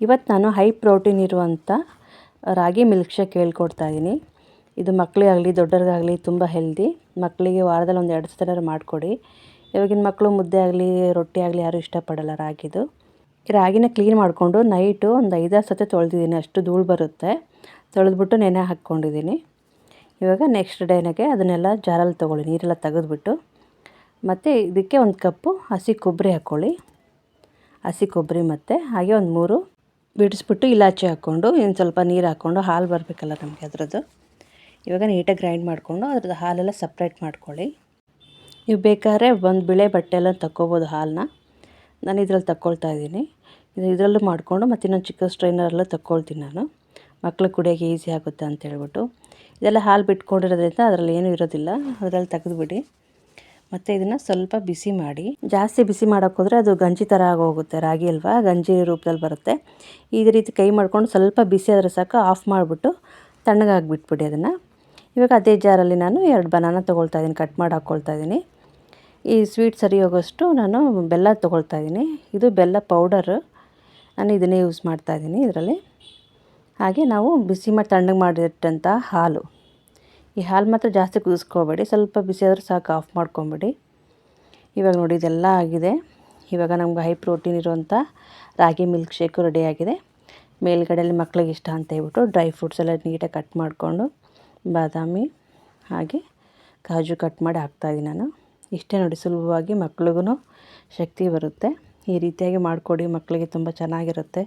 ಇವತ್ತು ನಾನು high protein ಇರುವಂಥ ರಾಗಿ ಮಿಲ್ಕ್ ಶೇಕ್ ಹೇಳ್ಕೊಡ್ತಾಯಿದ್ದೀನಿ. ಇದು ಮಕ್ಕಳಿಗಾಗಲಿ ದೊಡ್ಡವ್ರಿಗಾಗಲಿ ತುಂಬ ಹೆಲ್ದಿ. ಮಕ್ಕಳಿಗೆ ವಾರದಲ್ಲಿ ಒಂದು 2 ಸಲ ಮಾಡಿಕೊಡಿ. ಇವಾಗಿನ ಮಕ್ಕಳು ಮುದ್ದೆ ಆಗಲಿ ರೊಟ್ಟಿ ಆಗಲಿ ಯಾರೂ ಇಷ್ಟಪಡಲ್ಲ ರಾಗಿದು. ರಾಗಿನ ಕ್ಲೀನ್ ಮಾಡಿಕೊಂಡು ನೈಟು ಒಂದು 5-6 ಸತಿ ತೊಳೆದಿದ್ದೀನಿ, ಅಷ್ಟು ಧೂಳು ಬರುತ್ತೆ. ತೊಳೆದ್ಬಿಟ್ಟು ನೆನೆ ಹಾಕ್ಕೊಂಡಿದ್ದೀನಿ. ಇವಾಗ ನೆಕ್ಸ್ಟ್ ಡೇನಾಗೆ ಅದನ್ನೆಲ್ಲ ಜಾರಲ್ಲಿ ತೊಗೊಳ್ಳಿ, ನೀರೆಲ್ಲ ತೆಗೆದ್ಬಿಟ್ಟು. ಮತ್ತು ಇದಕ್ಕೆ 1 ಕಪ್ಪು ಹಸಿ ಕೊಬ್ಬರಿ ಹಾಕ್ಕೊಳ್ಳಿ. ಹಸಿ ಕೊಬ್ಬರಿ ಮತ್ತು ಹಾಗೆ ಒಂದು 3 ಬಿಡಿಸ್ಬಿಟ್ಟು ಇಲಾಚಿ ಹಾಕ್ಕೊಂಡು ಇನ್ನು ಸ್ವಲ್ಪ ನೀರು ಹಾಕ್ಕೊಂಡು ಹಾಲು ಬರಬೇಕಲ್ಲ ನಮಗೆ ಅದರದ್ದು. ಇವಾಗ ನೀಟಾಗಿ ಗ್ರೈಂಡ್ ಮಾಡಿಕೊಂಡು ಅದ್ರದ್ದು ಹಾಲೆಲ್ಲ ಸಪ್ರೇಟ್ ಮಾಡ್ಕೊಳ್ಳಿ. ನೀವು ಬೇಕಾದ್ರೆ ಒಂದು ಬಿಳೆ ಬಟ್ಟೆಲ್ಲ ತಕ್ಕೋಬೋದು ಹಾಲನ್ನ. ನಾನು ಇದರಲ್ಲಿ ತಕ್ಕೊಳ್ತಾ ಇದ್ದೀನಿ. ಇದರಲ್ಲೂ ಮಾಡಿಕೊಂಡು ಮತ್ತು ಇನ್ನೊಂದು ಚಿಕ್ಕ ಸ್ಟ್ರೈನರಲ್ಲೂ ತಕ್ಕೊಳ್ತೀನಿ ನಾನು, ಮಕ್ಳಿಗೆ ಕುಡಿಯೋಕ್ಕೆ ಈಸಿ ಆಗುತ್ತೆ ಅಂತ ಹೇಳ್ಬಿಟ್ಟು. ಇದೆಲ್ಲ ಹಾಲು ಬಿಟ್ಕೊಂಡಿರೋದ್ರಿಂದ ಅದರಲ್ಲಿ ಏನೂ ಇರೋದಿಲ್ಲ, ಅದರಲ್ಲಿ ತೆಗೆದುಬಿಡಿ. ಮತ್ತು ಇದನ್ನು ಸ್ವಲ್ಪ ಬಿಸಿ ಮಾಡಿ. ಜಾಸ್ತಿ ಬಿಸಿ ಮಾಡೋಕ್ಕೋದ್ರೆ ಅದು ಗಂಜಿ ಥರ ಆಗೋಗುತ್ತೆ, ರಾಗಿ ಅಲ್ವಾ, ಗಂಜಿ ರೂಪದಲ್ಲಿ ಬರುತ್ತೆ. ಈ ರೀತಿ ಕೈ ಮಾಡ್ಕೊಂಡು ಸ್ವಲ್ಪ ಬಿಸಿ ಆದರೆ ಸಾಕು, ಆಫ್ ಮಾಡಿಬಿಟ್ಟು ತಣ್ಣಗಾಗಿಬಿಟ್ಬಿಡಿ ಅದನ್ನು. ಇವಾಗ ಅದೇ ಜಾರಲ್ಲಿ ನಾನು 2 ಬನಾನ ತೊಗೊಳ್ತಾ ಇದ್ದೀನಿ, ಕಟ್ ಮಾಡಿ ಹಾಕ್ಕೊಳ್ತಾ ಇದ್ದೀನಿ. ಈ ಸ್ವೀಟ್ ಸರಿ ಹೋಗೋಷ್ಟು ನಾನು ಬೆಲ್ಲ ತೊಗೊಳ್ತಾ ಇದ್ದೀನಿ. ಇದು ಬೆಲ್ಲ ಪೌಡರ್, ನಾನು ಇದನ್ನೇ ಯೂಸ್ ಮಾಡ್ತಾ ಇದ್ದೀನಿ ಇದರಲ್ಲಿ. ಹಾಗೆ ನಾವು ಬಿಸಿ ಮಾಡಿ ತಣ್ಣಗೆ ಮಾಡಿಟ್ಟಂಥ ಹಾಲು. ಈ ಹಾಲು ಮಾತ್ರ ಜಾಸ್ತಿ ಕುದಿಸ್ಕೋಬೇಡಿ, ಸ್ವಲ್ಪ ಬಿಸಿ ಆದರೂ ಸಾಕು, ಆಫ್ ಮಾಡ್ಕೊಂಬಿಡಿ. ಇವಾಗ ನೋಡಿ ಇದೆಲ್ಲ ಆಗಿದೆ. ಇವಾಗ ನಮ್ಗೆ ಹೈ ಪ್ರೋಟೀನ್ ಇರುವಂಥ ರಾಗಿ ಮಿಲ್ಕ್ ಶೇಕು ರೆಡಿಯಾಗಿದೆ. ಮೇಲ್ಗಡೆಯಲ್ಲಿ ಮಕ್ಳಿಗೆ ಇಷ್ಟ ಅಂತ ಹೇಳ್ಬಿಟ್ಟು ಡ್ರೈ ಫ್ರೂಟ್ಸ್ ಎಲ್ಲ ನೀಟಾಗಿ ಕಟ್ ಮಾಡಿಕೊಂಡು ಬಾದಾಮಿ ಹಾಗೆ ಕಾಜು ಕಟ್ ಮಾಡಿ ಹಾಕ್ತಾಯಿದ್ದೀನಿ ನಾನು. ಇಷ್ಟೇ ನೋಡಿ, ಸುಲಭವಾಗಿ ಮಕ್ಳಿಗೂ ಶಕ್ತಿ ಬರುತ್ತೆ. ಈ ರೀತಿಯಾಗಿ ಮಾಡಿಕೊಡಿ, ಮಕ್ಕಳಿಗೆ ತುಂಬ ಚೆನ್ನಾಗಿರುತ್ತೆ.